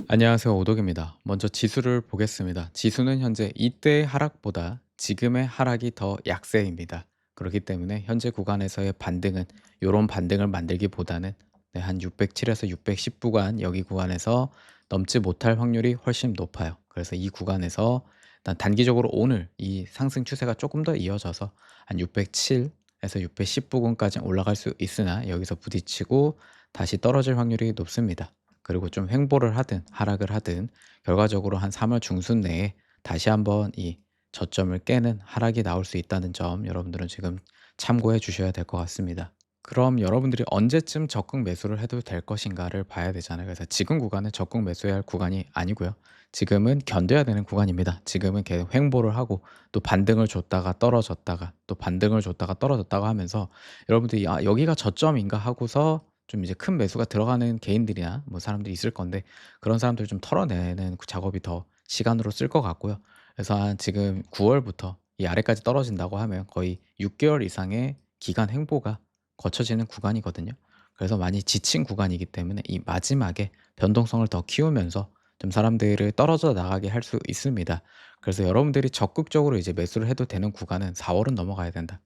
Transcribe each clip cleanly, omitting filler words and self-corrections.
안녕하세요. 오독입니다. 먼저 지수를 보겠습니다. 지수는 현재 이때의 하락보다 지금의 하락이 더 약세입니다. 그렇기 때문에 현재 구간에서의 반등은 이런 반등을 만들기보다는 한 607에서 610 구간 여기 구간에서 넘지 못할 확률이 훨씬 높아요. 그래서 이 구간에서 일단 단기적으로 오늘 이 상승 추세가 조금 더 이어져서 한 607에서 610 부근까지 올라갈 수 있으나 여기서 부딪히고 다시 떨어질 확률이 높습니다. 그리고 좀 횡보를 하든 하락을 하든 결과적으로 한 3월 중순 내에 다시 한번 이 저점을 깨는 하락이 나올 수 있다는 점 여러분들은 지금 참고해 주셔야 될 것 같습니다. 그럼 여러분들이 언제쯤 적극 매수를 해도 될 것인가를 봐야 되잖아요. 그래서 지금 구간은 적극 매수해야 할 구간이 아니고요. 지금은 견뎌야 되는 구간입니다. 지금은 계속 횡보를 하고 또 반등을 줬다가 떨어졌다가 또 반등을 줬다가 떨어졌다가 하면서 여러분들이 '아 여기가 저점인가?' 하고서 좀 이제 큰 매수가 들어가는 개인들이나 뭐 사람들이 있을 건데 그런 사람들을 좀 털어내는 그 작업이 더 시간으로 쓸 것 같고요. 그래서 한 지금 9 월부터 이 아래까지 떨어진다고 하면 거의 6 개월 이상의 기간 횡보가 거쳐지는 구간이거든요. 그래서 많이 지친 구간이기 때문에 이 마지막에 변동성을 더 키우면서 좀 사람들을 떨어져 나가게 할 수 있습니다. 그래서 여러분들이 적극적으로 이제 매수를 해도 되는 구간은 4 월은 넘어가야 된다.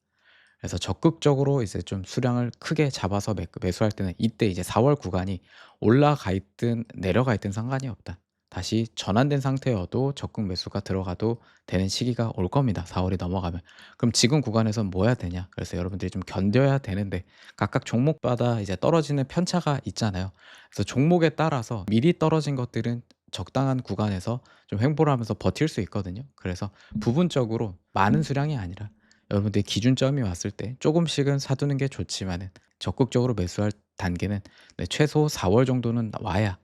그래서 적극적으로 이제 좀 수량을 크게 잡아서 매수할 때는 이때 이제 4월 구간이 올라가 있든 내려가 있든 상관이 없다. 다시 전환된 상태여도 적극 매수가 들어가도 되는 시기가 올 겁니다, 4 월이 넘어가면. 그럼 지금 구간에선 뭐 해야 되냐? 그래서 여러분들이 좀 견뎌야 되는데 각각 종목마다 이제 떨어지는 편차가 있잖아요. 그래서 종목에 따라서 미리 떨어진 것들은 적당한 구간에서 좀 횡보를 하면서 버틸 수 있거든요. 그래서 부분적으로 많은 수량이 아니라 여러분들 기준점이 왔을 때 조금씩은 사두는 게 좋지만은 적극적으로 매수할 단계는 최소 4월 정도는 와야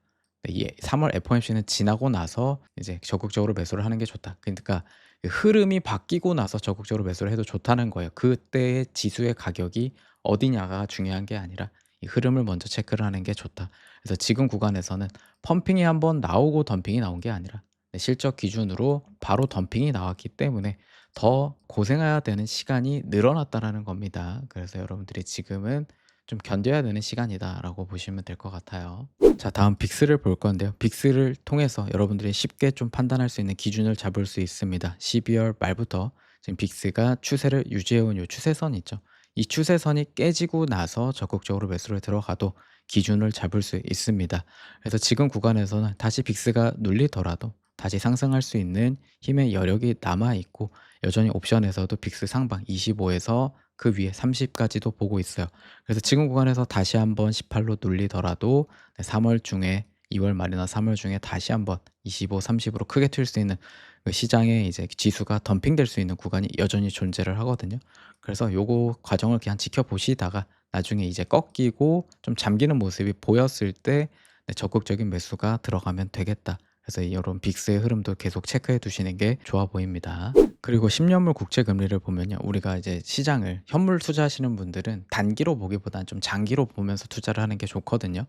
이 3월 FOMC는 지나고 나서 이제 적극적으로 매수를 하는 게 좋다. 그러니까 그 흐름이 바뀌고 나서 적극적으로 매수를 해도 좋다는 거예요. 그때의 지수의 가격이 어디냐가 중요한 게 아니라 이 흐름을 먼저 체크를 하는 게 좋다. 그래서 지금 구간에서는 펌핑이 한번 나오고 덤핑이 나온 게 아니라 실적 기준으로 바로 덤핑이 나왔기 때문에 더 고생해야 되는 시간이 늘어났다라는 겁니다. 그래서 여러분들이 지금은 좀 견뎌야 되는 시간이다라고 보시면 될 것 같아요. 자, 다음 빅스를 볼 건데요. 빅스를 통해서 여러분들이 쉽게 좀 판단할 수 있는 기준을 잡을 수 있습니다. 12월 말부터 지금 빅스가 추세를 유지해 온 요 추세선 있죠. 이 추세선이 깨지고 나서 적극적으로 매수를 들어가도 기준을 잡을 수 있습니다. 그래서 지금 구간에서는 다시 빅스가 눌리더라도 다시 상승할 수 있는 힘의 여력이 남아 있고 여전히 옵션에서도 빅스 상방 25에서 그 위에 30까지도 보고 있어요. 그래서 지금 구간에서 다시 한번 18로 눌리더라도 3월 중에 2월 말이나 3월 중에 다시 한번 25, 30으로 크게 튈 수 있는 그 시장에 이제 지수가 덤핑될 수 있는 구간이 여전히 존재를 하거든요. 그래서 요거 과정을 그냥 지켜보시다가 나중에 이제 꺾이고 좀 잠기는 모습이 보였을 때 적극적인 매수가 들어가면 되겠다. 그래서 이런 빅스의 흐름도 계속 체크해 두시는 게 좋아 보입니다. 그리고 10 년물 국채 금리를 보면요. 우리가 이제 시장을 현물 투자하시는 분들은 단기로 보기보다는 좀 장기로 보면서 투자를 하는 게 좋거든요.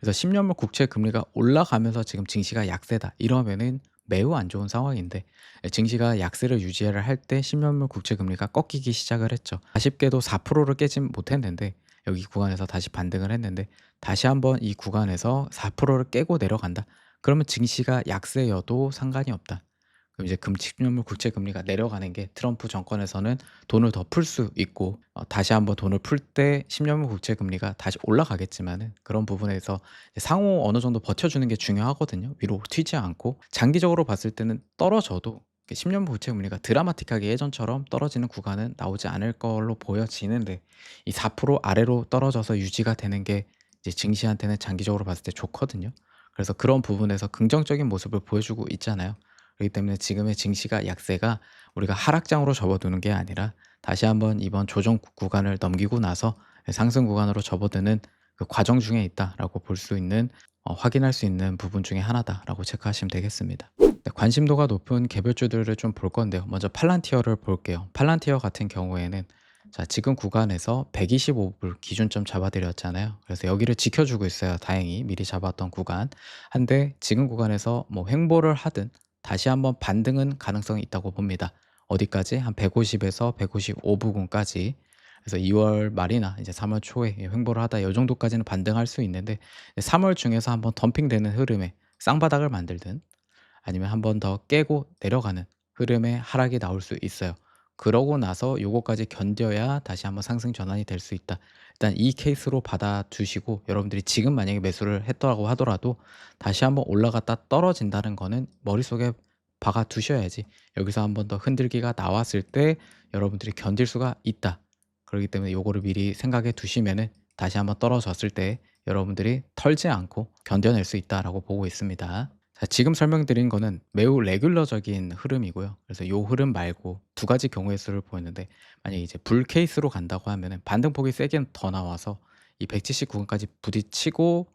그래서 10 년물 국채 금리가 올라가면서 지금 증시가 약세다. 이러면은 매우 안 좋은 상황인데 증시가 약세를 유지를 할 때 10 년물 국채 금리가 꺾이기 시작을 했죠. 아쉽게도 4%를 깨진 못했는데 여기 구간에서 다시 반등을 했는데 다시 한번 이 구간에서 4%를 깨고 내려간다. 그러면 증시가 약세여도 상관이 없다. 그럼 이제 금칙면물 국채 금리가 내려가는 게 트럼프 정권에서는 돈을 더 풀 수 있고 다시 한번 돈을 풀 때 10 년물 국채 금리가 다시 올라가겠지만은 그런 부분에서 상호 어느 정도 버텨주는 게 중요하거든요. 위로 튀지 않고 장기적으로 봤을 때는 떨어져도 10 년물 국채 금리가 드라마틱하게 예전처럼 떨어지는 구간은 나오지 않을 걸로 보여지는데 이 4% 아래로 떨어져서 유지가 되는 게 이제 증시한테는 장기적으로 봤을 때 좋거든요. 그래서 그런 부분에서 긍정적인 모습을 보여주고 있잖아요. 그렇기 때문에 지금의 증시가 약세가 우리가 하락장으로 접어드는 게 아니라 다시 한번 이번 조정 구간을 넘기고 나서 상승 구간으로 접어드는 그 과정 중에 있다라고 볼 수 있는 확인할 수 있는 부분 중에 하나다라고 체크하시면 되겠습니다. 네, 관심도가 높은 개별주들을 좀 볼 건데요. 먼저 팔란티어를 볼게요. 팔란티어 같은 경우에는 자, 지금 구간에서 125불 기준점 잡아드렸잖아요. 그래서 여기를 지켜주고 있어요. 다행히 미리 잡았던 구간. 한데 지금 구간에서 뭐 횡보를 하든 다시 한번 반등은 가능성이 있다고 봅니다. 어디까지? 한 150에서 155 부근까지. 그래서 2월 말이나 이제 3월 초에 횡보를 하다 이 정도까지는 반등할 수 있는데 3월 중에서 한번 덤핑되는 흐름에 쌍바닥을 만들든 아니면 한 번 더 깨고 내려가는 흐름의 하락이 나올 수 있어요. 그러고 나서 요거까지 견뎌야 다시 한번 상승 전환이 될 수 있다. 일단 이 케이스로 받아두시고 여러분들이 지금 만약에 매수를 했다고 하더라도 다시 한번 올라갔다 떨어진다는 거는 머릿속에 박아 두셔야지 여기서 한 번 더 흔들기가 나왔을 때 여러분들이 견딜 수가 있다. 그렇기 때문에 요거를 미리 생각해 두시면은 다시 한번 떨어졌을 때 여러분들이 털지 않고 견뎌낼 수 있다라고 보고 있습니다. 자, 지금 설명드린 거는 매우 레귤러적인 흐름이고요. 그래서 요 흐름 말고 두 가지 경우의 수를 보였는데 만약에 이제 불 케이스로 간다고 하면은 반등폭이 세게 더 나와서 이 170 구간까지 부딪히고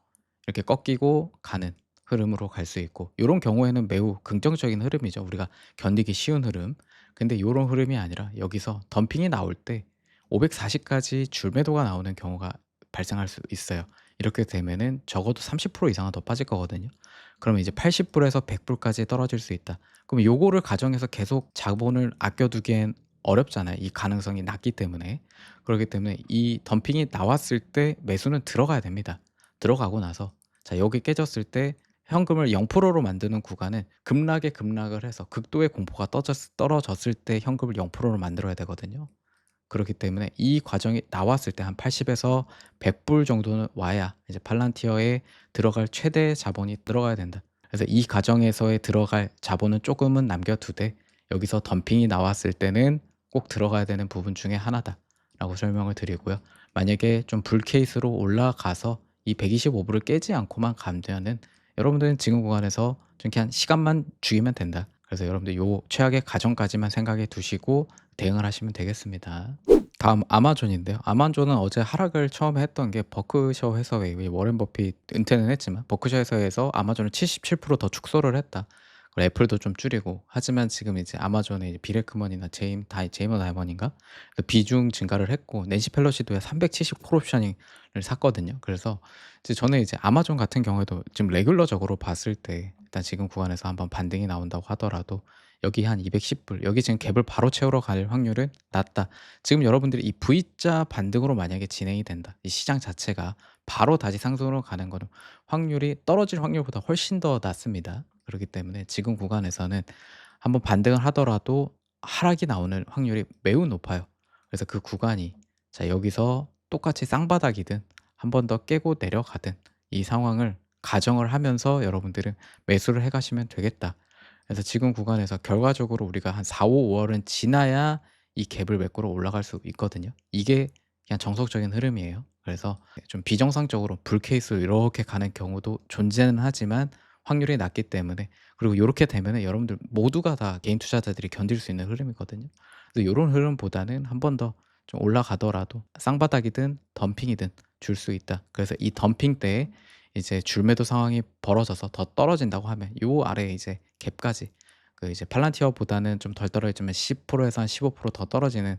이렇게 꺾이고 가는 흐름으로 갈 수 있고 요런 경우에는 매우 긍정적인 흐름이죠. 우리가 견디기 쉬운 흐름. 근데 요런 흐름이 아니라 여기서 덤핑이 나올 때 540 까지 줄매도가 나오는 경우가 발생할 수 있어요. 이렇게 되면은 적어도 30% 이상은 더 빠질 거거든요. 그러면 이제 80 불에서 100 불까지 떨어질 수 있다. 그럼 요거를 가정해서 계속 자본을 아껴두기엔 어렵잖아요, 이 가능성이 낮기 때문에. 그렇기 때문에 이 덤핑이 나왔을 때 매수는 들어가야 됩니다. 들어가고 나서 자 여기 깨졌을 때 현금을 0%로 만드는 구간은 급락에 급락을 해서 극도의 공포가 떨어졌을 때 현금을 0%로 만들어야 되거든요. 그렇기 때문에 이 과정이 나왔을 때 한 80 에서 100불 정도는 와야 이제 팔란티어에 들어갈 최대 자본이 들어가야 된다. 그래서 이 과정에서의 들어갈 자본은 조금은 남겨 두되 여기서 덤핑이 나왔을 때는 꼭 들어가야 되는 부분 중에 하나다라고 설명을 드리고요. 만약에 좀 불 케이스로 올라가서 이 125 불을 깨지 않고만 가면은 여러분들은 지금 구간에서 좀 그냥 시간만 죽이면 된다. 그래서 여러분들 요 최악의 가정까지만 생각해 두시고 대응을 하시면 되겠습니다. 다음 아마존인데요. 아마존은 어제 하락을 처음에 했던 게 버크셔 해서웨이, 워렌 버핏 은퇴는 했지만 버크셔 해서웨이에서 아마존을 77%더 축소를 했다. 그리고 애플도 좀 줄이고 하지만 지금 이제 아마존의 이제 빌 에크먼이나 제이머 다이먼인가 그 비중 증가를 했고 낸시 펠로시도 370 콜옵션을 샀거든요. 그래서 이제 저는 이제 아마존 같은 경우에도 지금 레귤러적으로 봤을 때 일단 지금 구간에서 한번 반등이 나온다고 하더라도 여기 한 210 불, 여기 지금 갭을 바로 채우러 갈 확률은 낮다. 지금 여러분들이 이 V자 반등으로 만약에 진행이 된다. 이 시장 자체가 바로 다시 상승으로 가는 거는 확률이 떨어질 확률보다 훨씬 더 낮습니다. 그렇기 때문에 지금 구간에서는 한번 반등을 하더라도 하락이 나오는 확률이 매우 높아요. 그래서 그 구간이 자 여기서 똑같이 쌍바닥이든 한 번 더 깨고 내려가든 이 상황을 가정을 하면서 여러분들은 매수를 해 가시면 되겠다. 그래서 지금 구간에서 결과적으로 우리가 한 4-5 월은 지나야 이 갭을 메꾸러 올라갈 수 있거든요. 이게 그냥 정석적인 흐름이에요. 그래서 좀 비정상적으로 불 케이스로 이렇게 가는 경우도 존재는 하지만 확률이 낮기 때문에 그리고 요렇게 되면은 여러분들 모두가 다 개인 투자자들이 견딜 수 있는 흐름이거든요. 그래서 요런 흐름보다는 한 번 더 좀 올라가더라도 쌍바닥이든 덤핑이든 줄 수 있다. 그래서 이 덤핑 때에 이제 줄매도 상황이 벌어져서 더 떨어진다고 하면 요 아래에 이제 갭까지 그 이제 팔란티어보다는 좀 덜 떨어지지만 10% 에서 한 15%더 떨어지는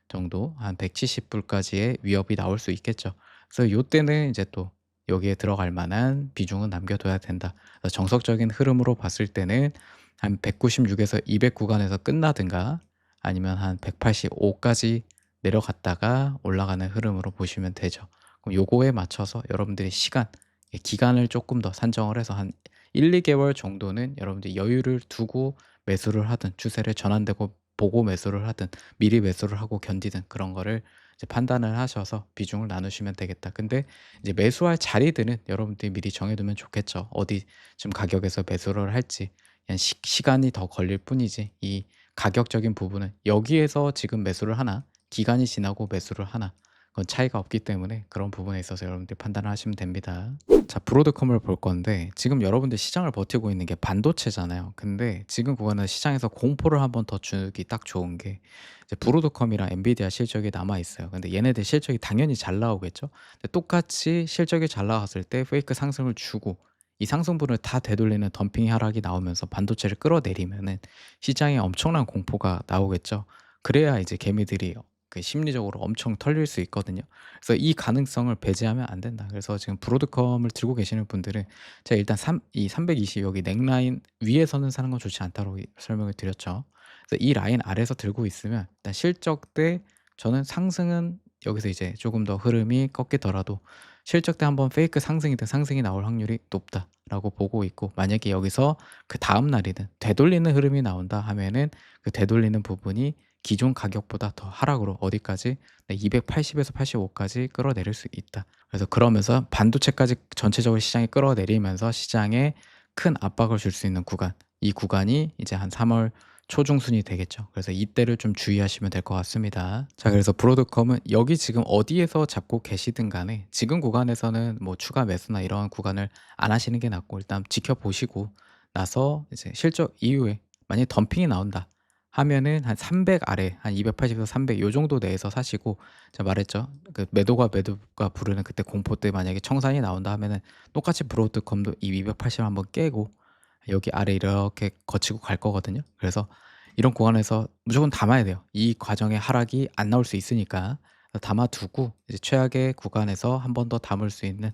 정도 한 170 불까지의 위협이 나올 수 있겠죠. 그래서 요때는 이제 또 여기에 들어갈 만한 비중은 남겨둬야 된다. 그래서 정석적인 흐름으로 봤을 때는 한 196 에서 200 구간에서 끝나든가 아니면 한 185 까지 내려갔다가 올라가는 흐름으로 보시면 되죠. 그럼 요거에 맞춰서 여러분들이 기간을 조금 더 산정을 해서 한 1-2 개월 정도는 여러분들이 여유를 두고 매수를 하든 추세를 전환되고 보고 매수를 하든 미리 매수를 하고 견디든 그런 거를 이제 판단을 하셔서 비중을 나누시면 되겠다. 근데 이제 매수할 자리들은 여러분들이 미리 정해 두면 좋겠죠. 어디쯤 가격에서 매수를 할지. 그냥 시간이 더 걸릴 뿐이지 이 가격적인 부분은 여기에서 지금 매수를 하나 기간이 지나고 매수를 하나 그건 차이가 없기 때문에 그런 부분에 있어서 여러분들이 판단을 하시면 됩니다. 자, 브로드컴을 볼 건데 지금 여러분들 시장을 버티고 있는 게 반도체잖아요. 근데 지금 구간은 시장에서 공포를 한번 더 주기 딱 좋은 게 이제 브로드컴이랑 엔비디아 실적이 남아 있어요. 근데 얘네들 실적이 당연히 잘 나오겠죠. 근데 똑같이 실적이 잘 나왔을 때 페이크 상승을 주고 이 상승분을 다 되돌리는 덤핑 하락이 나오면서 반도체를 끌어내리면은 시장에 엄청난 공포가 나오겠죠. 그래야 이제 개미들이 그 심리적으로 엄청 털릴 수 있거든요. 그래서 이 가능성을 배제하면 안 된다. 그래서 지금 브로드컴을 들고 계시는 분들은 제가 일단 320 여기 넥라인 위에서는 사는 건 좋지 않다고 설명을 드렸죠. 그래서 이 라인 아래에서 들고 있으면 일단 실적 때 저는 상승은 여기서 이제 조금 더 흐름이 꺾이더라도 실적 때 한번 페이크 상승이든 상승이 나올 확률이 높다라고 보고 있고, 만약에 여기서 그다음 날이든 되돌리는 흐름이 나온다 하면은 그 되돌리는 부분이 기존 가격보다 더 하락으로 어디까지 280에서 85 까지 끌어내릴 수 있다. 그래서 그러면서 반도체까지 전체적으로 시장이 끌어내리면서 시장에 큰 압박을 줄 수 있는 구간, 이 구간이 이제 한 3월 초중순이 되겠죠. 그래서 이때를 좀 주의하시면 될 것 같습니다. 자, 그래서 브로드컴은 여기 지금 어디에서 잡고 계시든 간에 지금 구간에서는 뭐 추가 매수나 이런 구간을 안 하시는 게 낫고, 일단 지켜보시고 나서 이제 실적 이후에 만약에 덤핑이 나온다 하면은 한 300 아래, 한 280에서 300 요 정도 내에서 사시고, 제가 말했죠. 그 매도가 부르는 그때 공포 때 만약에 청산이 나온다 하면은 똑같이 브로드컴도 이 280 한번 깨고 여기 아래 이렇게 거치고 갈 거거든요. 그래서 이런 구간에서 무조건 담아야 돼요. 이 과정에 하락이 안 나올 수 있으니까. 담아 두고 이제 최악의 구간에서 한 번 더 담을 수 있는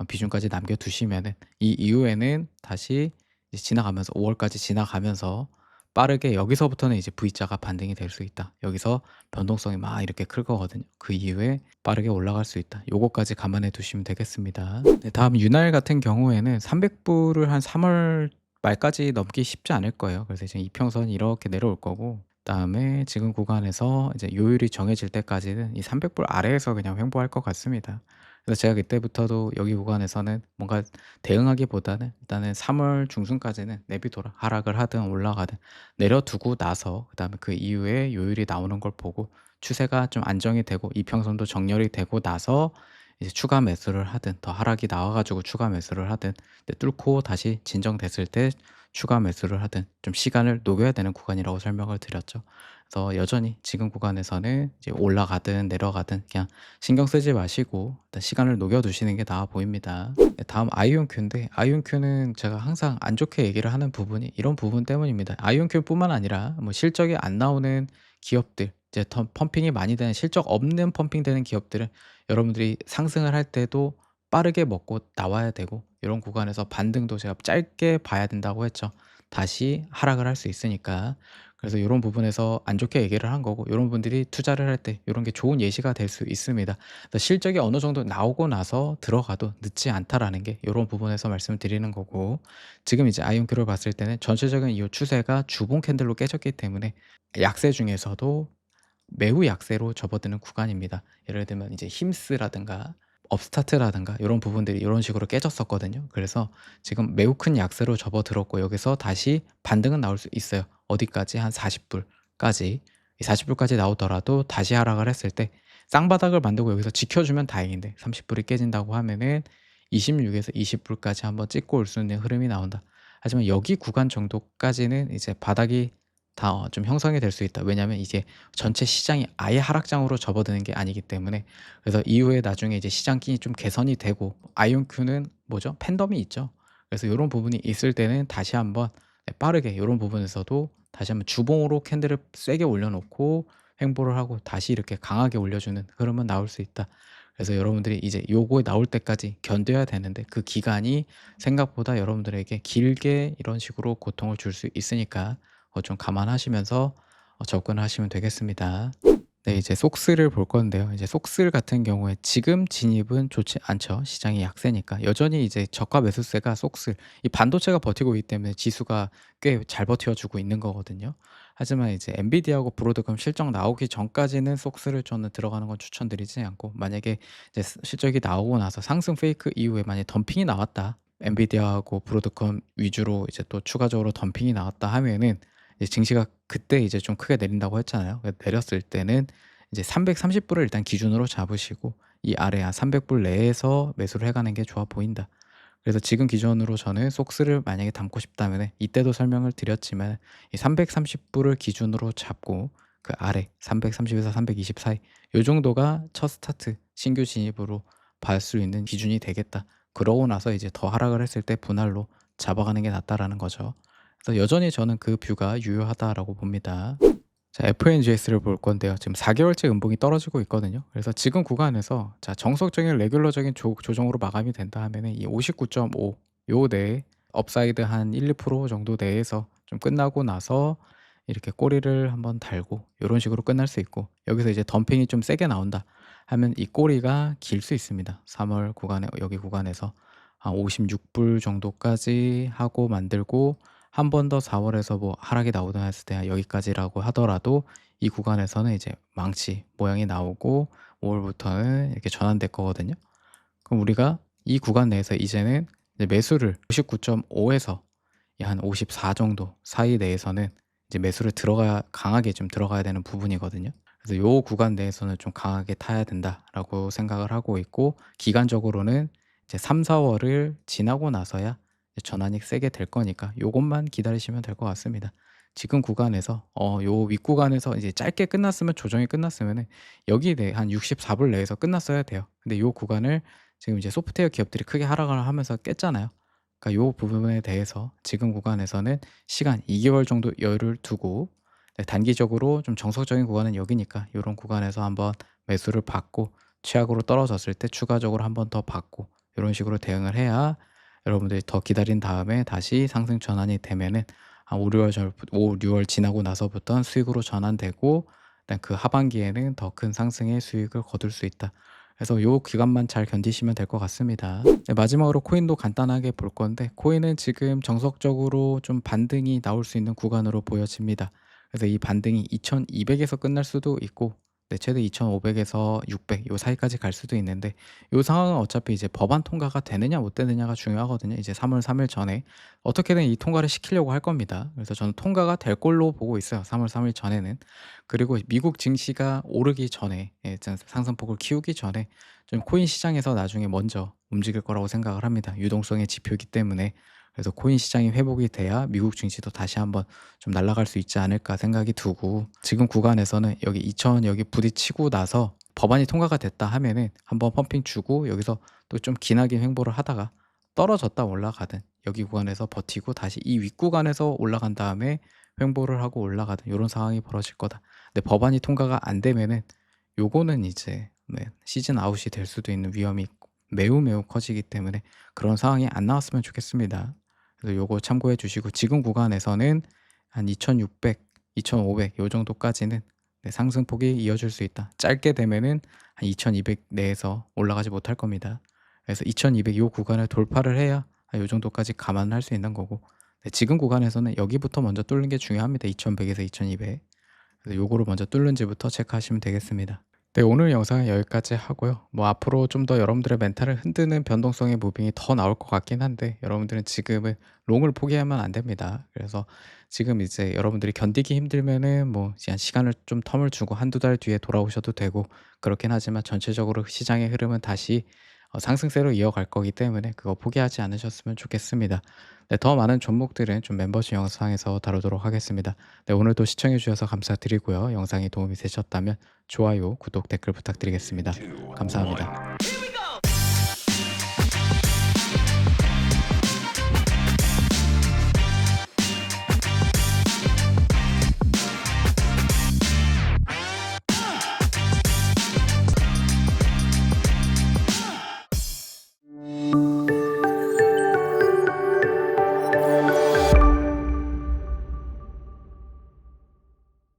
비중까지 남겨 두시면은 이 이후에는 다시 이제 지나가면서 5 월까지 지나가면서 빠르게 여기서부터는 이제 V자가 반등이 될 수 있다. 여기서 변동성이 막 이렇게 클 거거든요. 그 이후에 빠르게 올라갈 수 있다. 요거까지 감안해 두시면 되겠습니다. 네, 다음 윤활 같은 경우에는 300 불을 한 3월 말까지 넘기 쉽지 않을 거예요. 그래서 이제 이평선이 이렇게 내려올 거고, 그다음에 지금 구간에서 이제 요율이 정해질 때까지는 이 300불 아래에서 그냥 횡보할 것 같습니다. 그래서 제가 그때부터도 여기 구간에서는 뭔가 대응하기보다는 일단은 3월 중순까지는 내비둬라. 하락을 하든 올라가든 내려두고 나서 그다음에 그 이후에 요율이 나오는 걸 보고 추세가 좀 안정이 되고 이평선도 정렬이 되고 나서 이제 추가 매수를 하든, 더 하락이 나와 가지고 추가 매수를 하든, 뚫고 다시 진정됐을 때 추가 매수를 하든 좀 시간을 녹여야 되는 구간이라고 설명을 드렸죠. 그래서 여전히 지금 구간에서는 이제 올라가든 내려가든 그냥 신경 쓰지 마시고 일단 시간을 녹여 두시는 게 나아 보입니다. 네, 다음 아이온큐인데, 아이온큐는 제가 항상 안 좋게 얘기를 하는 부분이 이런 부분 때문입니다. 아이온큐뿐만 아니라 뭐 실적이 안 나오는 기업들, 이제 펌핑이 많이 되는, 실적 없는 펌핑되는 기업들은 여러분들이 상승을 할 때도 빠르게 먹고 나와야 되고, 이런 구간에서 반등도 제가 짧게 봐야 된다고 했죠. 다시 하락을 할 수 있으니까. 그래서 이런 부분에서 안 좋게 얘기를 한 거고, 이런 분들이 투자를 할 때 이런 게 좋은 예시가 될 수 있습니다. 그래서 실적이 어느 정도 나오고 나서 들어가도 늦지 않다라는 게 이런 부분에서 말씀을 드리는 거고, 지금 이제 아이온큐를 봤을 때는 전체적인 이 추세가 주봉 캔들로 깨졌기 때문에 약세 중에서도 매우 약세로 접어드는 구간입니다. 예를 들면 이제 힘스라든가 업스타트라든가 이런 부분들이 이런 식으로 깨졌었거든요. 그래서 지금 매우 큰 약세로 접어들었고, 여기서 다시 반등은 나올 수 있어요. 어디까지? 한 40 불까지. 이 40 불까지 나오더라도 다시 하락을 했을 때 쌍바닥을 만들고 여기서 지켜주면 다행인데, 30 불이 깨진다고 하면은 26 에서 20 불까지 한번 찍고 올 수 있는 흐름이 나온다. 하지만 여기 구간 정도까지는 이제 바닥이 다 좀 형성이 될 수 있다. 왜냐하면 이제 전체 시장이 아예 하락장으로 접어드는 게 아니기 때문에. 그래서 이후에 나중에 이제 시장이 좀 개선이 되고, 아이온큐는 뭐죠? 팬덤이 있죠. 그래서 요런 부분이 있을 때는 다시 한번 빠르게 요런 부분에서도 다시 한번 주봉으로 캔들을 세게 올려 놓고 횡보를 하고 다시 이렇게 강하게 올려주는 흐름은 나올 수 있다. 그래서 여러분들이 이제 요거에 나올 때까지 견뎌야 되는데, 그 기간이 생각보다 여러분들에게 길게 이런 식으로 고통을 줄 수 있으니까 좀 감안하시면서 접근을 하시면 되겠습니다. 네, 이제 속스를 볼 건데요. 이제 속스 같은 경우에 지금 진입은 좋지 않죠. 시장이 약세니까. 여전히 이제 저가 매수세가 속스, 이 반도체가 버티고 있기 때문에 지수가 꽤 잘 버텨주고 있는 거거든요. 하지만 이제 엔비디아하고 브로드컴 실적 나오기 전까지는 속스를 저는 들어가는 건 추천드리지 않고, 만약에 이제 실적이 나오고 나서 상승 페이크 이후에 만약에 덤핑이 나왔다. 엔비디아하고 브로드컴 위주로 이제 또 추가적으로 덤핑이 나왔다 하면은 이제 증시가 그때 이제 좀 크게 내린다고 했잖아요. 내렸을 때는 이제 330 불을 일단 기준으로 잡으시고 이 아래 한 300불 내에서 매수를 해 가는 게 좋아 보인다. 그래서 지금 기준으로 저는 속스를 만약에 담고 싶다면은 이때도 설명을 드렸지만 이 330 불을 기준으로 잡고 그 아래 330 에서 320 사이, 요 정도가 첫 스타트 신규 진입으로 볼 수 있는 기준이 되겠다. 그러고 나서 이제 더 하락을 했을 때 분할로 잡아가는 게 낫다라는 거죠. 그래서 여전히 저는 그 뷰가 유효하다라고 봅니다. 자, FNGS를 볼 건데요. 지금 4 개월째 음봉이 떨어지고 있거든요. 그래서 지금 구간에서 자, 정석적인 레귤러적인 조정으로 마감이 된다 하면은 이 59.5 요 내에 업사이드 한 1-2% 정도 내에서 좀 끝나고 나서 이렇게 꼬리를 한번 달고 요런 식으로 끝날 수 있고, 여기서 이제 덤핑이 좀 세게 나온다 하면 이 꼬리가 길 수 있습니다. 3월 구간에 여기 구간에서 한 56불 정도까지 하고 만들고, 한 번 더 4 월에서 뭐 하락이 나오다 했을 때 여기까지라고 하더라도 이 구간에서는 이제 망치 모양이 나오고 5 월부터는 이렇게 전환될 거거든요. 그럼 우리가 이 구간 내에서 이제는 이제 매수를 59.5 에서 한 54 정도 사이 내에서는 이제 매수를 들어가야 강하게 좀 들어가야 되는 부분이거든요. 그래서 요 구간 내에서는 좀 강하게 타야 된다라고 생각을 하고 있고, 기간적으로는 이제 3-4 월을 지나고 나서야 이제 전환이 세게 될 거니까 요것만 기다리시면 될 것 같습니다. 지금 구간에서 요 윗구간에서 이제 짧게 끝났으면, 조정이 끝났으면은 여기 내 한 64불 내에서 끝났어야 돼요. 근데 요 구간을 지금 이제 소프트웨어 기업들이 크게 하락을 하면서 깼잖아요. 그러니까 요 부분에 대해서 지금 구간에서는 시간 2 개월 정도 여유를 두고, 네, 단기적으로 좀 정석적인 구간은 여기니까 요런 구간에서 한번 매수를 받고, 최악으로 떨어졌을 때 추가적으로 한번 더 받고, 요런 식으로 대응을 해야 여러분들이 더 기다린 다음에 다시 상승 전환이 되면은 한 5-6월 지나고 나서부터는 수익으로 전환되고, 일단 그 하반기에는 더 큰 상승의 수익을 거둘 수 있다. 그래서 요 기간만 잘 견디시면 될 것 같습니다. 네, 마지막으로 코인도 간단하게 볼 건데, 코인은 지금 정석적으로 좀 반등이 나올 수 있는 구간으로 보여집니다. 그래서 이 반등이 2200 에서 끝날 수도 있고, 네, 최대 2500 에서 600 요 사이까지 갈 수도 있는데, 요 상황은 어차피 이제 법안 통과가 되느냐 못 되느냐가 중요하거든요. 이제 3월 3일 전에 어떻게든 이 통과를 시키려고 할 겁니다. 그래서 저는 통과가 될 걸로 보고 있어요, 3월 3일 전에는. 그리고 미국 증시가 오르기 전에, 예, 좀 상승폭을 키우기 전에 좀 코인 시장에서 나중에 먼저 움직일 거라고 생각을 합니다, 유동성의 지표이기 때문에. 그래서 코인 시장이 회복이 돼야 미국 증시도 다시 한번 좀 날아갈 수 있지 않을까 생각이 두고, 지금 구간에서는 여기 2000 여기 부딪히고 나서 법안이 통과가 됐다 하면은 한번 펌핑 주고, 여기서 또 좀 기나긴 횡보를 하다가 떨어졌다 올라가든, 여기 구간에서 버티고 다시 이 윗구간에서 올라간 다음에 횡보를 하고 올라가든, 요런 상황이 벌어질 거다. 근데 법안이 통과가 안 되면은 요거는 이제, 네, 시즌 아웃이 될 수도 있는 위험이 매우 매우 커지기 때문에 그런 상황이 안 나왔으면 좋겠습니다. 그래서 요거 참고해 주시고, 지금 구간에서는 한 2600, 2500 요 정도까지는, 네, 상승폭이 이어질 수 있다. 짧게 되면은 한 2200 내에서 올라가지 못할 겁니다. 그래서 2200 요 구간을 돌파를 해야 요 정도까지 감안할 수 있는 거고, 네, 지금 구간에서는 여기부터 먼저 뚫는 게 중요합니다. 2100에서 2200. 그래서 요거를 먼저 뚫는지부터 체크하시면 되겠습니다. 네, 오늘 영상은 여기까지 하고요. 뭐 앞으로 좀 더 여러분들의 멘탈을 흔드는 변동성의 무빙이 더 나올 것 같긴 한데, 여러분들은 지금은 롱을 포기하면 안 됩니다. 그래서 지금 이제 여러분들이 견디기 힘들면은 뭐 그냥 시간을 좀 텀을 주고 한두 달 뒤에 돌아오셔도 되고 그렇긴 하지만, 전체적으로 시장의 흐름은 다시 상승세로 이어갈 거기 때문에 그거 포기하지 않으셨으면 좋겠습니다. 네, 더 많은 종목들은 좀 멤버십 영상에서 다루도록 하겠습니다. 네, 오늘도 시청해 주셔서 감사드리고요. 영상이 도움이 되셨다면 좋아요, 구독, 댓글 부탁드리겠습니다. 감사합니다.